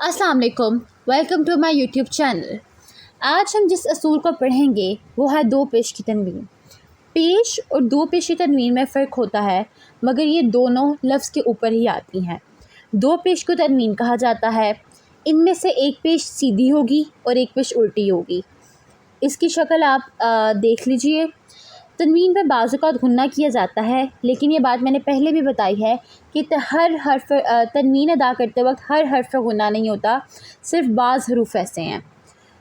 अस्सलाम वालेकुम, welcome to my YouTube channel. आज हम जिस असूल को पढ़ेंगे वो है दो पेश की तनवीन। पेश और दो पेश की तनवीन में फ़र्क होता है, मगर ये दोनों लफ्ज़ के ऊपर ही आती हैं। दो पेश को तनवीन कहा जाता है। इनमें से एक पेश सीधी होगी और एक पेश उल्टी होगी। इसकी शक्ल आप देख लीजिए। तनवीन पर बाज़ औक़ात गुन्ना किया जाता है, लेकिन ये बात मैंने पहले भी बताई है कि हर हर्फ तनवीन अदा करते वक्त हर हर्फ पर गुन्ना नहीं होता, सिर्फ बाज़ हरूफ ऐसे हैं।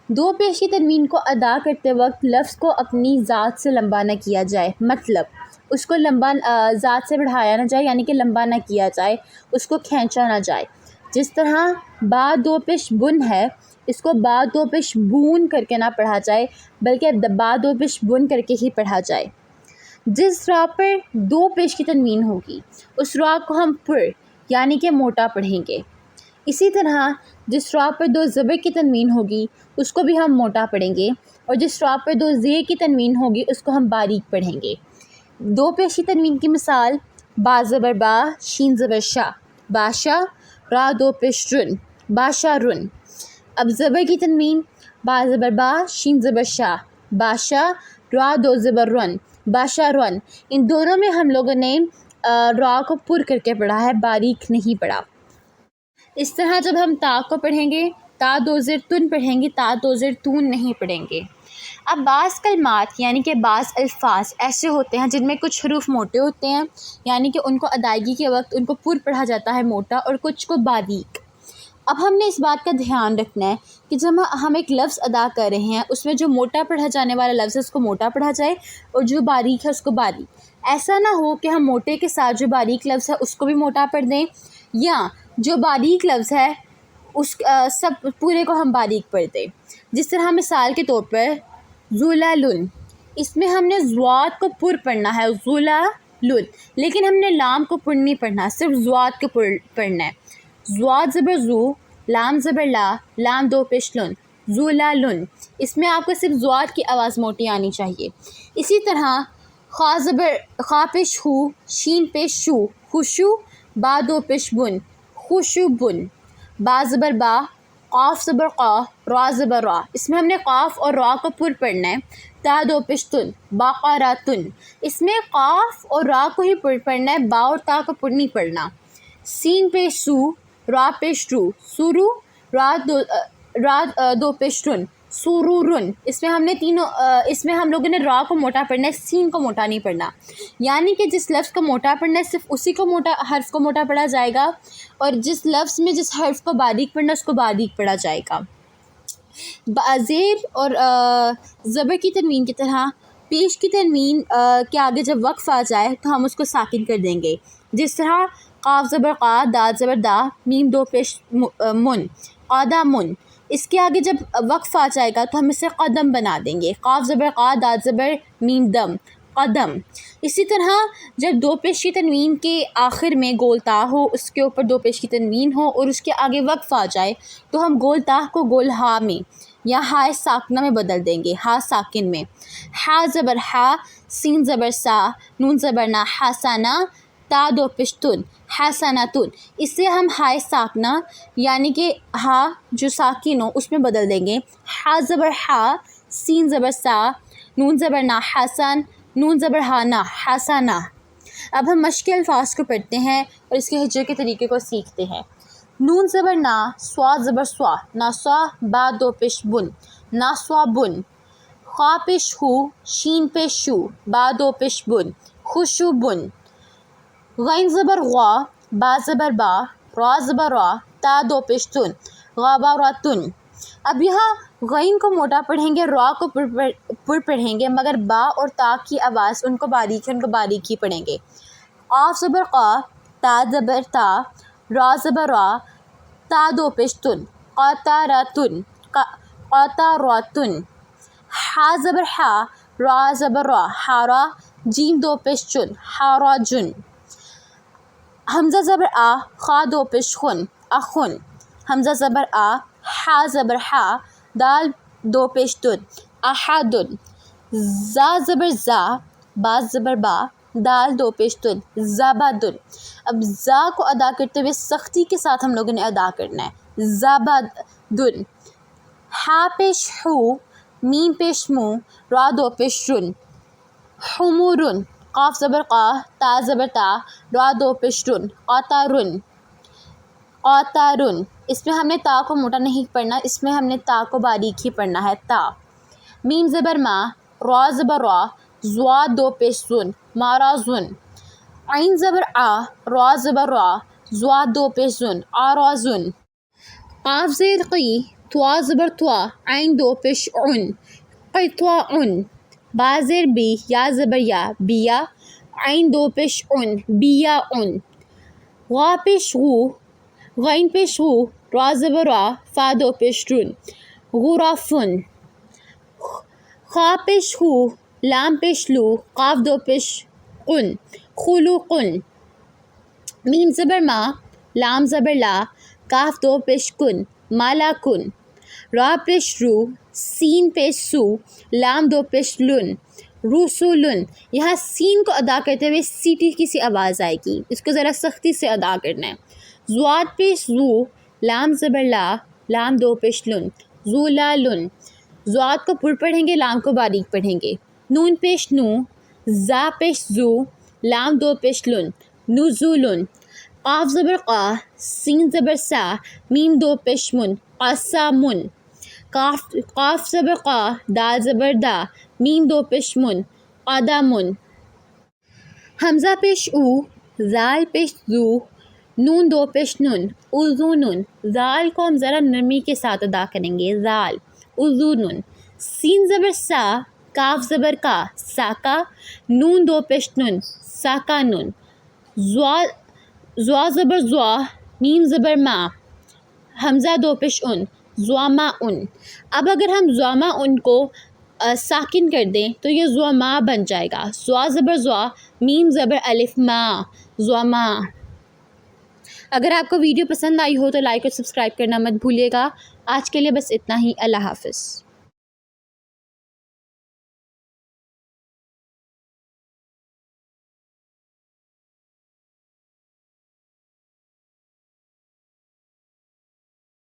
दो पेश की तनवीन को अदा करते वक्त लफ्ज़ को अपनी ज़ात से लंबा न किया जाए, मतलब उसको लंबा ज़ात से बढ़ाया ना जाए, यानी कि लंबा ना किया जाए, उसको खींचा ना जाए। जिस तरह बा दो पेश बुन है, इसको बा दो पेश बून करके ना पढ़ा जाए, बल्कि बा दो पेश बुन करके ही पढ़ा जाए। जिस रा पर दो पेश की तनवीन होगी उस रा को हम पुर यानी कि मोटा पढ़ेंगे। इसी तरह जिस रा पर दो ज़बर की तनवीन होगी उसको भी हम मोटा पढ़ेंगे, और जिस रा पर दो ज़े की तनवीन होगी उसको हम बारीक पढ़ेंगे। दो पेश की तनवीन की मिसाल बा ज़बर बा, शीन ज़बर शा, बाशा, रा दो पेश रुन, बाशा रुन। अब ज़बर की तनवीन बा ज़बर बा, शीन ज़बर शा, बाशा, रा दो ज़बर रुन, बाशा रुन। इन दोनों में हम लोगों ने रा को पुर करके पढ़ा है, बारीक नहीं पढ़ा। इस तरह जब हम ता को पढ़ेंगे, ता दो ज़ेर तुन पढ़ेंगे, ता दो ज़ेर तून नहीं पढ़ेंगे। अब बाज़ कलमात यानी कि बाज़ अल्फाज ऐसे होते हैं जिनमें कुछ हरूफ मोटे होते हैं, यानी कि उनको अदायगी के वक्त उनको पुर पढ़ा जाता है मोटा, और कुछ को बारीक। अब हमने इस बात का ध्यान रखना है कि जब हम एक लफ्ज़ अदा कर रहे हैं उसमें जो मोटा पढ़ा जाने वाला लफ्ज़ है उसको मोटा पढ़ा जाए और जो बारीक है उसको बारीक। ऐसा ना हो कि हम मोटे के साथ जो बारीक लफ्ज़ है उसको भी मोटा पढ़ दें, या जो बारीक लफ्ज़ है उस सब पूरे को हम बारीक पढ़ दें। जिस तरह मिसाल के तौर पर ज़ुलालुन, इसमें हमने ज़्वाद को पुर पढ़ना है, ज़ुलालुन, लेकिन हमने लाम को पुर नहीं पढ़ना, सिर्फ ज़्वाद को पुर पढ़ना है। ज़्वाद ज़बर ज़ू, लाम ज़बर ला, लाम दो पेश लुन, ज़ुलालुन। इसमें आपको सिर्फ ज़्वाद की आवाज़ मोटी आनी चाहिए। इसी तरह खा ज़बर खा पेश हु, शीन पेश शू, खुशू, बा दो पेश बुन, खुशुबुन। बा ज़बर बा, क़ाफ़ ज़बर क़ा, रा ज़बर रा। इसमें हमने क़ाफ़ और रा को पुर पढ़ना है। ता दो पेश तुन, बाक़ारातुन। इसमें क़ाफ़ और रा को ही पुर पढ़ना है, बा और ता को पुर नहीं पढ़ना। सीन पेश सू, रा पेश रू, सुरू, रा दो पेश रुन, सुरूरुन। इसमें हम लोगों ने रा को मोटा पढ़ना है, सीन को मोटा नहीं पढ़ना। यानी कि जिस लफ्ज़ को मोटा पढ़ना है सिर्फ उसी को मोटा हर्फ को मोटा पढ़ा जाएगा, और जिस लफ्ज़ में जिस हर्फ को बारीक पढ़ना है उसको बारीक पढ़ा जाएगा। ज़ेर और ज़बर की तनवीन की तरह पेश की तनवीन के आगे जब वक्फ़ आ जाए तो हम उसको साकिन कर देंगे। जिस तरह क़ाफ़ ज़बर क़ा, दाल ज़बर दा, मीम दो पेश मुन, क़ादा मुन। इसके आगे जब वक्फ़ आ जाएगा तो हम इसे क़दम बना देंगे। क़ाफ़ ज़बर क़ा, दाल ज़बर मीम दम, क़दम। इसी तरह जब दो पेश की तनवीन के आखिर में गोल ता हो, उसके ऊपर दो पेश की तनवीन हो और उसके आगे वक्फ़ आ जाए तो हम गोल ता को गोल हा में या हा साकिना में बदल देंगे, हा साकिन में। हा ज़बर हा, सीन ज़बर सा, नून ज़बर ना, हासाना, ता दो पेश तुन, हसनातुन। इससे हम हाय साकना यानी कि हा जो साकिन हो उसमें बदल देंगे। हा ज़बर हा, सीन ज़बर सा, नून ज़बर ना, हसन, नून ज़बर हा ना, हसना। अब हम मश्क अल्फाज को पढ़ते हैं और इसके हिज्जे के तरीके को सीखते हैं। नून ज़बर ना, स्वा ज़बर स्वा, ना स्वा, बा दो पेश बुन, ना स्वा बुन। खा पेश हु, शीन पेश शू, बा दो पेश बुन, खुशू बुन। गैन ज़बर ग़ा, बा ज़बर बा, रा ज़बर रा, ता दो पेश तुन, ग़ाबारातुन। अब यहाँ गैन को मोटा पढ़ेंगे, रा को पुर पढ़ेंगे, मगर बा और ता की आवाज़ उनको बारीक ही पढ़ेंगे। क़ाफ़ ज़बर क़ा, ता ज़बर ता, रा ज़बर रा, ता दो पेश तुन, क़ातारातुन, क़ातारातुन। हा ज़बर हा, रा ज़बर रा, हारा, जीम दो पेश चुन, हाराजुन। हमज़ा ज़बर आ, खा दो पेश खुन, अखुन। हमज़ा ज़बर आ, हा ज़बर हा, दाल दो पेश तुन, अहादुन। ज़ा ज़बर ज़ा, बा ज़बर बा, दाल दो पेश तुन, ज़बादुन। अब ज़ा को अदा करते हुए सख्ती के साथ हम लोगों ने अदा करना है। زبدن. ہا پیش ہو، میم پیش مو، را دو پیش رن. حمورن، قاف زبر قا، تا زبر تا، را دو پیش رن. قطرن، قطرن. اس میں ہم نے تا کو موٹا نہیں پڑھنا، اس میں ہم نے تا کو باریک ہی پڑھنا ہے. تا. میم زبر ما، را زبر را، زوا دو پیش زن، مارازن. عین زبر آ، را زبر را، زوا دو پیش زن، آرازن. قاف زیر قی، توا زبر توا، عین دو پیش عن، قطوعن. با زیر بی، یا زبر یا، بیا، عین دو پیش عن، بیاعن. غا پیش غو، غین پیش غو، را زبر را، فا دو پیش رن، غرافن. خا پیش خو، لام پیش لو، قاف دو پیش قن، خلوقن. میم زبر ما، لام زبر لا، کاف دو پیش کن، مالا کن. را پیش رو، سین پیش سو، لام دو پیش لن، رسولن. یہاں سین کو ادا کرتے ہوئے سیٹی کی سی آواز آئے گی، اس کو ذرا سختی سے ادا کرنا ہے. زواد پیش زو، لام زبر لا، لام دو پیش لن، زولالن. زواد کو پر پڑھیں گے، لام کو باریک پڑھیں گے. نون پیش نو، زا پیش زو، لام دو پیش لن، نزولن. قاف زبر قا، سین زبر سا، میم دو پیش من، قسامن. قاف زبر قا، دال زبر دا، میم دو پیش من، قدمن. حمزہ پیش او، زال پیش زو، نون دو پیش نن، اذونن. زال کو ہم ذرا نرمی کے ساتھ ادا کریں گے، زال، اذونن. سین زبر سا، کاف زبر کا، ساکا، نون دو پیش نن، ساکانن. زوا زبر زوا، میم زبر ما، حمزہ دو پیش ان، زواما ان. اب اگر ہم زواما ان کو ساکن کر دیں تو یہ زواما بن جائے گا. زوا زبر زوا، میم زبر الف ما، زواما. اگر آپ کو ویڈیو پسند آئی ہو تو لائک اور سبسکرائب کرنا مت بھولیے گا. آج کے لیے بس اتنا ہی. اللہ حافظ.